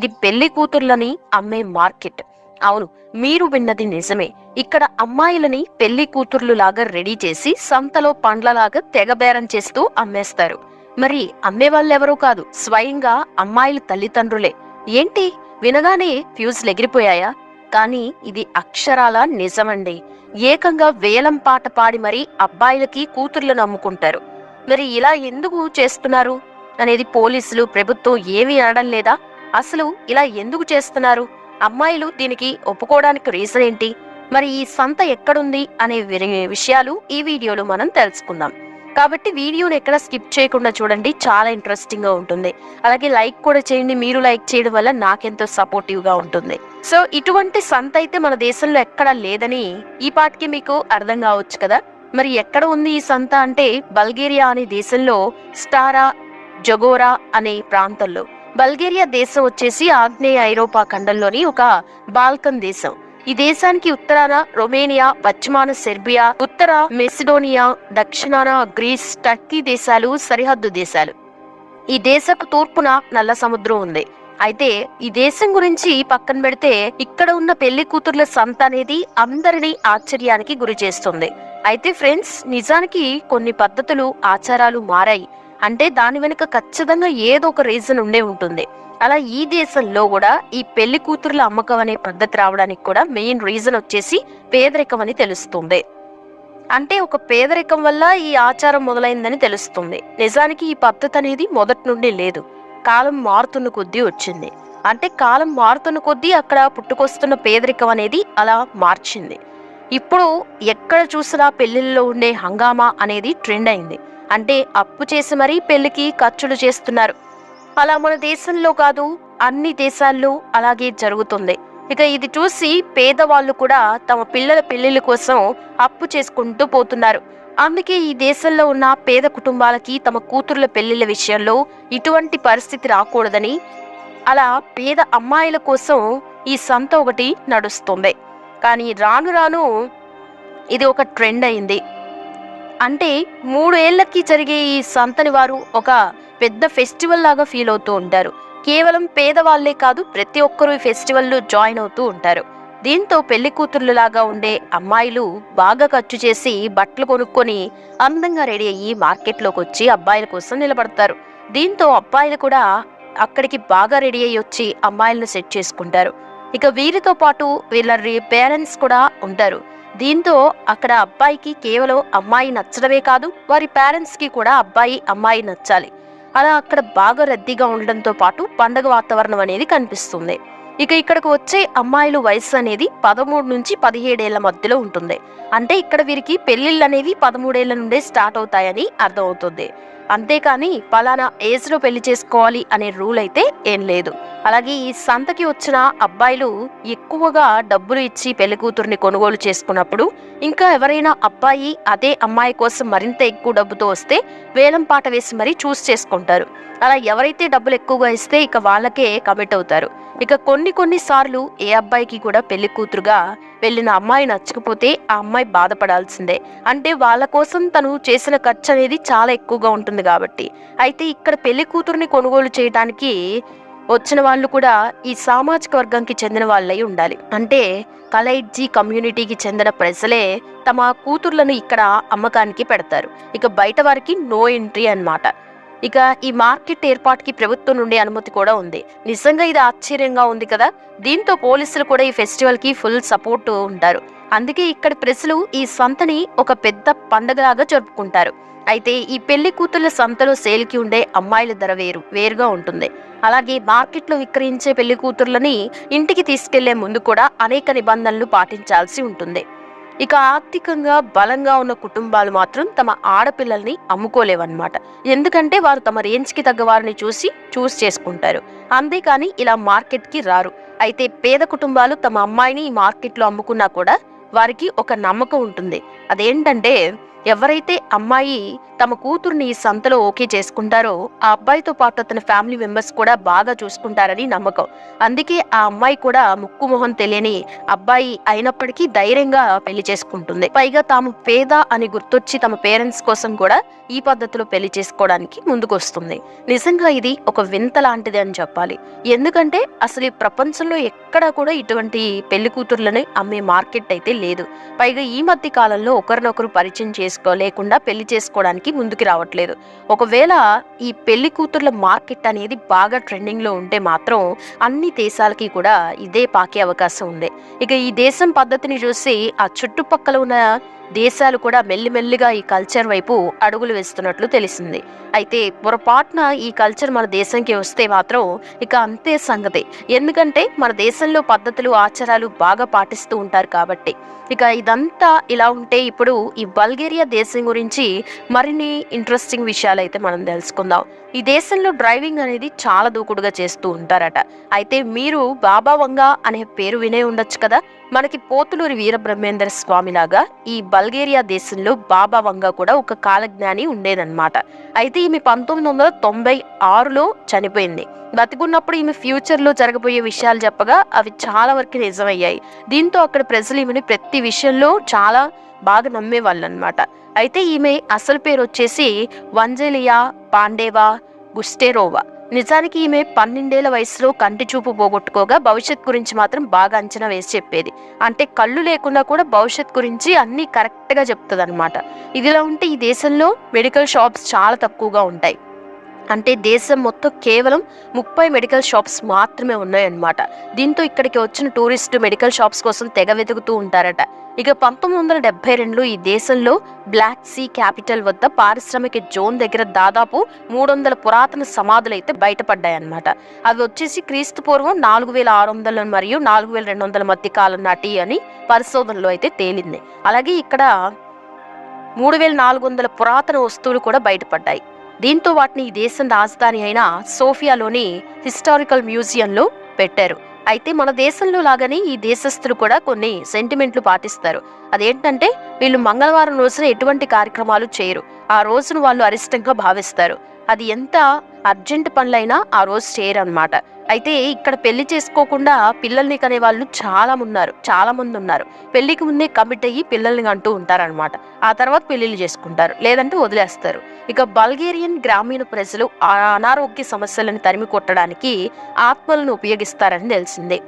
ఇది పెళ్లి కూతుర్లని అమ్మే మార్కెట్. అవును, మీరు విన్నది నిజమే. ఇక్కడ అమ్మాయిలని పెళ్లి కూతుర్లు లాగా రెడీ చేసి సంతలో పండ్లలాగా తెగ బేరం చేస్తూ అమ్మేస్తారు. మరి అమ్మే వాళ్ళెవరూ కాదు, స్వయంగా అమ్మాయిల తల్లిదండ్రులే. ఏంటి, వినగానే ఫ్యూజులు ఎగిరిపోయాయా? కానీ ఇది అక్షరాల నిజమండి. ఏకంగా వేలం పాట పాడి మరీ అబ్బాయిలకి కూతుర్లను అమ్ముకుంటారు. మరి ఇలా ఎందుకు చేస్తున్నారు అనేది పోలీసులు, ప్రభుత్వం ఏమీ అనడం లేదా? అసలు ఇలా ఎందుకు చేస్తున్నారు? అమ్మాయిలు దీనికి ఒప్పుకోవడానికి రీజన్ ఏంటి? మరి ఈ సంత ఎక్కడుంది అనే విషయాలు ఈ వీడియోలో మనం తెలుసుకుందాం. కాబట్టి వీడియోని ఎక్కడ స్కిప్ చేయకుండా చూడండి, చాలా ఇంట్రెస్టింగ్ గా ఉంటుంది. అలాగే లైక్ కూడా చేయండి, మీరు లైక్ చేయడం వల్ల నాకెంతో సపోర్టివ్ గా ఉంటుంది. సో ఇటువంటి సంత అయితే మన దేశంలో ఎక్కడా లేదని ఈ పాటికి మీకు అర్థం కావచ్చు కదా. మరి ఎక్కడ ఉంది ఈ సంత అంటే బల్గేరియా అనే దేశంలో స్టారా జగోరా అనే ప్రాంతంలో. బల్గేరియా దేశం వచ్చేసి ఆగ్నేయ ఐరోపా ఖండంలోని ఒక బాల్కన్ దేశం. ఈ దేశానికి ఉత్తరాన రొమేనియా, పశ్చిమాన సెర్బియా, ఉత్తర మెసిడోనియా, దక్షిణాన గ్రీస్, టర్కీ దేశాలు సరిహద్దు దేశాలు. ఈ దేశపు తూర్పున నల్ల సముద్రం ఉంది. అయితే ఈ దేశం గురించి పక్కన పెడితే ఇక్కడ ఉన్న పెళ్లి కూతుర్ల సంత అనేది అందరినీ ఆశ్చర్యానికి గురి చేస్తుంది. అయితే ఫ్రెండ్స్, నిజానికి కొన్ని పద్ధతులు, ఆచారాలు మారాయి అంటే దాని వెనుక ఖచ్చితంగా ఏదో ఒక రీజన్ ఉండే ఉంటుంది. అలా ఈ దేశంలో కూడా ఈ పెళ్లి కూతుర్ల అమ్మకం అనే పద్ధతి రావడానికి కూడా మెయిన్ రీజన్ వచ్చేసి పేదరికం అని తెలుస్తుంది. అంటే ఒక పేదరికం వల్ల ఈ ఆచారం మొదలైందని తెలుస్తుంది. నిజానికి ఈ పద్ధతి అనేది మొదటి నుండి లేదు, కాలం మారుతున్న కొద్దీ వచ్చింది. అంటే కాలం మారుతున్న కొద్దీ అక్కడ పుట్టుకొస్తున్న పేదరికం అనేది అలా మార్చింది. ఇప్పుడు ఎక్కడ చూసినా పెళ్లిళ్ళలో ఉండే హంగామా అనేది ట్రెండ్ అయింది. అంటే అప్పు చేసి మరీ పెళ్లికి ఖర్చులు చేస్తున్నారు. అలా మన దేశంలో కాదు, అన్ని దేశాల్లో అలాగే జరుగుతుంది. ఇక ఇది చూసి పేదవాళ్ళు కూడా తమ పిల్లల పెళ్లిళ్ళ కోసం అప్పు చేసుకుంటూ పోతున్నారు. అందుకే ఈ దేశంలో ఉన్న పేద కుటుంబాలకి తమ కూతుర్ల పెళ్లిళ్ళ విషయంలో ఇటువంటి పరిస్థితి రాకూడదని అలా పేద అమ్మాయిల కోసం ఈ సంత ఒకటి నడుస్తుంది. కానీ రాను రాను ఇది ఒక ట్రెండ్ అయింది. అంటే 3 ఏళ్లకి జరిగే ఈ సంతని వారు ఒక పెద్ద ఫెస్టివల్ లాగా ఫీల్ అవుతూ ఉంటారు. కేవలం పేదవాళ్లే కాదు, ప్రతి ఒక్కరూ ఈ ఫెస్టివల్లో జాయిన్ అవుతూ ఉంటారు. దీంతో పెళ్లి కూతుర్లు లాగా ఉండే అమ్మాయిలు బాగా ఖర్చు చేసి బట్టలు కొనుక్కొని అందంగా రెడీ అయ్యి మార్కెట్లోకి వచ్చి అబ్బాయిల కోసం నిలబడతారు. దీంతో అబ్బాయిలు కూడా అక్కడికి బాగా రెడీ అయ్యి వచ్చి అమ్మాయిలను సెట్ చేసుకుంటారు. ఇక వీరితో పాటు వీళ్ళ పేరెంట్స్ కూడా ఉంటారు. దీంతో అక్కడ అబ్బాయికి కేవలం అమ్మాయి నచ్చడమే కాదు, వారి పేరెంట్స్ కి కూడా అబ్బాయి అమ్మాయి నచ్చాలి. అలా అక్కడ బాగా రద్దీగా ఉండడంతో పాటు పండగ వాతావరణం అనేది కనిపిస్తుంది. ఇక ఇక్కడికి వచ్చే అమ్మాయిల వయసు అనేది 13 నుంచి 17 ఏళ్ల మధ్యలో ఉంటుంది. అంటే ఇక్కడ వీరికి పెళ్లిళ్ళు అనేవి 13 ఏళ్ల నుండే స్టార్ట్ అవుతాయని అర్థం అవుతుంది. అంతేకాని పలానా ఏజ్ లో పెళ్లి చేసుకోవాలి అనే రూల్ అయితే ఏం లేదు. అలాగే ఈ సంతకి వచ్చిన అబ్బాయిలు ఎక్కువగా డబ్బులు ఇచ్చి పెళ్లి కూతుర్ని కొనుగోలు చేసుకున్నప్పుడు ఇంకా ఎవరైనా అబ్బాయి అదే అమ్మాయి కోసం మరింత ఎక్కువ డబ్బుతో వస్తే వేలం పాట వేసి మరీ చూస్ చేసుకుంటారు. అలా ఎవరైతే డబ్బులు ఎక్కువగా ఇస్తే ఇక వాళ్ళకే కమిట్ అవుతారు. ఇక కొన్ని సార్లు ఏ అబ్బాయికి కూడా పెళ్లి కూతురుగా వెళ్ళిన అమ్మాయి నచ్చకపోతే ఆ అమ్మాయి బాధపడాల్సిందే. అంటే వాళ్ళ కోసం తను చేసిన ఖర్చు అనేది చాలా ఎక్కువగా ఉంటుంది కాబట్టి. అయితే ఇక్కడ పెళ్లి కూతురుని కొనుగోలు చేయడానికి వచ్చిన వాళ్ళు కూడా ఈ సామాజిక వర్గంకి చెందిన వాళ్ళై ఉండాలి. అంటే కలైడ్జీ కమ్యూనిటీకి చెందిన ప్రజలే తమ కూతుర్లను ఇక్కడ అమ్మకానికి పెడతారు. ఇక బయట వారికి నో ఎంట్రీ అన్నమాట. ఇక ఈ మార్కెట్ ఏర్పాటుకి ప్రభుత్వం నుండి అనుమతి కూడా ఉంది. నిజంగా ఇది ఆశ్చర్యంగా ఉంది కదా. దీంతో పోలీసులు కూడా ఈ ఫెస్టివల్ కి ఫుల్ సపోర్ట్ ఉంటారు. అందుకే ఇక్కడ ప్రజలు ఈ సంతని ఒక పెద్ద పండగలాగా జరుపుకుంటారు. అయితే ఈ పెళ్లి కూతుర్ల సంతలో సేల్కి ఉండే అమ్మాయిల ధర వేరుగా ఉంటుంది. అలాగే మార్కెట్లో విక్రయించే పెళ్లి కూతుర్లని ఇంటికి తీసుకెళ్లే ముందు కూడా అనేక నిబంధనలు పాటించాల్సి ఉంటుంది. ఇక ఆర్థికంగా బలంగా ఉన్న కుటుంబాలు మాత్రం తమ ఆడపిల్లల్ని అమ్ముకోలేవన్నమాట. ఎందుకంటే వారు తమ రేంజ్కి తగ్గ వారిని చూస్ చేసుకుంటారు. అంతేకాని ఇలా మార్కెట్కి రారు. అయితే పేద కుటుంబాలు తమ అమ్మాయిని ఈ మార్కెట్లో అమ్ముకున్నా కూడా వారికి ఒక నమ్మకం ఉంటుంది. అదేంటంటే ఎవరైతే అమ్మాయి తమ కూతుర్ని ఈ సంతలో ఓకే చేసుకుంటారో ఆ అబ్బాయితో పాటు అతని ఫ్యామిలీ మెంబర్స్ కూడా బాగా చూసుకుంటారని నమ్మకం. అందుకే ఆ అమ్మాయి కూడా ముక్కు మొహం తెలియని అబ్బాయి అయినప్పటికీ ధైర్యంగా పెళ్లి చేసుకుంటుంది. పైగా తాము పేద అని గుర్తొచ్చి తమ పేరెంట్స్ కోసం కూడా ఈ పద్ధతిలో పెళ్లి చేసుకోవడానికి ముందుకు వస్తుంది. నిజంగా ఇది ఒక వింత లాంటిది అని చెప్పాలి. ఎందుకంటే అసలు ఈ ప్రపంచంలో ఎక్కడా కూడా ఇటువంటి పెళ్లి కూతుర్లని అమ్మే మార్కెట్ అయితే లేదు. పైగా ఈ మధ్య కాలంలో ఒకరినొకరు పరిచయం చేసుకోలేకుండా పెళ్లి చేసుకోవడానికి ముందుకు రావట్లేదు. ఒకవేళ ఈ పెళ్లి కూతుర్ల మార్కెట్ అనేది బాగా ట్రెండింగ్ లో ఉంటే మాత్రం అన్ని దేశాలకి కూడా ఇదే పాకే అవకాశం ఉంది. ఇక ఈ దేశం పద్ధతిని చూసి ఆ చుట్టుపక్కల ఉన్న దేశాలు కూడా మెల్లిమెల్లిగా ఈ కల్చర్ వైపు అడుగులు వేస్తున్నట్లు తెలిసింది. అయితే పొరపాటున ఈ కల్చర్ మన దేశంకి వస్తే మాత్రం ఇక అంతే సంగతి. ఎందుకంటే మన దేశంలో పద్ధతులు ఆచారాలు బాగా పాటిస్తూ ఉంటారు కాబట్టి. ఇక ఇదంతా ఇలా ఉంటే ఇప్పుడు ఈ బల్గేరియా దేశం గురించి మరిన్ని ఇంట్రెస్టింగ్ విషయాలు అయితే మనం తెలుసుకుందాం. ఈ దేశంలో డ్రైవింగ్ అనేది చాలా దూకుడుగా చేస్తూ ఉంటారట. అయితే మీరు బాబా వంగా అనే పేరు వినే ఉండొచ్చు కదా. మనకి పోతులూరి వీరబ్రహ్మేంద్ర స్వామి లాగా ఈ బల్గేరియా దేశంలో బాబా వంగా కూడా ఒక కాలజ్ఞాని ఉండేదన్నమాట. అయితే ఈమె 1996లో చనిపోయింది. బతికున్నప్పుడు ఈమె ఫ్యూచర్ లో జరగబోయే విషయాలు చెప్పగా అవి చాలా వరకు నిజమయ్యాయి. దీంతో అక్కడ ప్రజలు ఈమెని ప్రతి విషయంలో చాలా బాగా నమ్మేవాళ్ళు అనమాట. అయితే ఈమె అసలు పేరు వచ్చేసి వంజెలియా పాండేవా గుస్టేరోవా. నిజానికి ఈమె 12 వయసులో కంటి చూపు పోగొట్టుకోగా భవిష్యత్ గురించి మాత్రం బాగా అంచనా వేసి చెప్పేది. అంటే కళ్ళు లేకుండా కూడా భవిష్యత్ గురించి అన్ని కరెక్ట్ గా చెప్తుంది అనమాట. ఇదిలా ఉంటే ఈ దేశంలో మెడికల్ షాప్స్ చాలా తక్కువగా ఉంటాయి. అంటే దేశం మొత్తం కేవలం 30 మెడికల్ షాప్స్ మాత్రమే ఉన్నాయన్నమాట. దీంతో ఇక్కడికి వచ్చిన టూరిస్టు మెడికల్ షాప్స్ కోసం తెగ వెతుకుతూ ఉంటారట. ఇక 1972లో ఈ దేశంలో బ్లాక్ సీ క్యాపిటల్ వద్ద పారిశ్రామిక జోన్ దగ్గర దాదాపు 300 పురాతన సమాధులు అయితే బయటపడ్డాయన్నమాట. అవి వచ్చేసి క్రీస్తు పూర్వం 4600 మరియు 4200 మధ్య కాలం నాటి అని పరిశోధనలో అయితే తేలింది. అలాగే ఇక్కడ 3400 పురాతన వస్తువులు కూడా బయటపడ్డాయి. దీంతో వాటిని ఈ దేశం రాజధాని అయిన సోఫియాలోని హిస్టారికల్ మ్యూజియంలో పెట్టారు. అయితే మన దేశంలో లాగానే ఈ దేశస్తులు కూడా కొన్ని సెంటిమెంట్లు పాటిస్తారు. అదేంటంటే వీళ్ళు మంగళవారం రోజున ఎటువంటి కార్యక్రమాలు చేయరు. ఆ రోజును వాళ్ళు అరిష్టంగా భావిస్తారు. అది ఎంత అర్జెంట్ పనులైనా ఆ రోజు చేయరు అనమాట. అయితే ఇక్కడ పెళ్లి చేసుకోకుండా పిల్లల్ని కనే వాళ్ళు చాలా మంది ఉన్నారు. పెళ్లికి ముందే కమిట్ అయ్యి పిల్లల్ని అంటూ ఉంటారనమాట. ఆ తర్వాత పెళ్లిళ్ళు చేసుకుంటారు, లేదంటే వదిలేస్తారు. ఇక బల్గేరియన్ గ్రామీణ ప్రజలు అనారోగ్య సమస్యలను తరిమి కొట్టడానికి ఆత్మలను ఉపయోగిస్తారని తెలిసిందే.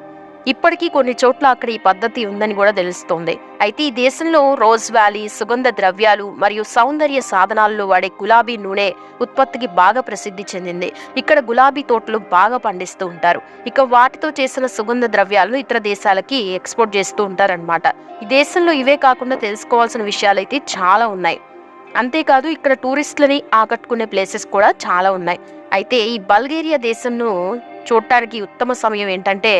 ఇప్పటికీ కొన్ని చోట్ల అక్కడ ఈ పద్ధతి ఉందని కూడా తెలుస్తోంది. అయితే ఈ దేశంలో రోజ్ వ్యాలీ సుగంధ ద్రవ్యాలు మరియు సౌందర్య సాధనాల్లో వాడే గులాబీ నూనె ఉత్పత్తికి బాగా ప్రసిద్ధి చెందింది. ఇక్కడ గులాబీ తోటలు బాగా పండిస్తూ ఉంటారు. ఇక వాటితో చేసిన సుగంధ ద్రవ్యాలను ఇతర దేశాలకి ఎక్స్పోర్ట్ చేస్తూ ఉంటారన్నమాట. ఈ దేశంలో ఇవే కాకుండా తెలుసుకోవాల్సిన విషయాలు అయితే చాలా ఉన్నాయి. అంతేకాదు ఇక్కడ టూరిస్టులని ఆకట్టుకునే ప్లేసెస్ కూడా చాలా ఉన్నాయి. అయితే ఈ బల్గేరియా దేశంను చూడటానికి ఉత్తమ సమయం ఏంటంటే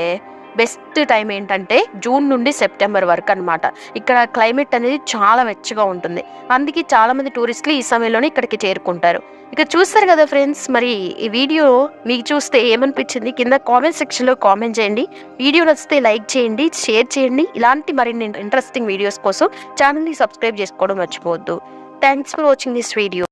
బెస్ట్ టైం ఏంటంటే జూన్ నుండి సెప్టెంబర్ వరకు అనమాట. ఇక్కడ క్లైమేట్ అనేది చాలా వెచ్చగా ఉంటుంది. అందుకే చాలా మంది టూరిస్టులు ఈ సమయంలోనే ఇక్కడికి చేరుకుంటారు. ఇక చూస్తారు కదా ఫ్రెండ్స్, మరి ఈ వీడియో మీకు చూస్తే ఏమనిపించింది కింద కామెంట్ సెక్షన్లో కామెంట్ చేయండి. వీడియో నచ్చితే లైక్ చేయండి, షేర్ చేయండి. ఇలాంటి మరిన్ని ఇంట్రెస్టింగ్ వీడియోస్ కోసం ఛానల్ని సబ్స్క్రైబ్ చేసుకోవడం మర్చిపోవద్దు. Thanks for watching this video.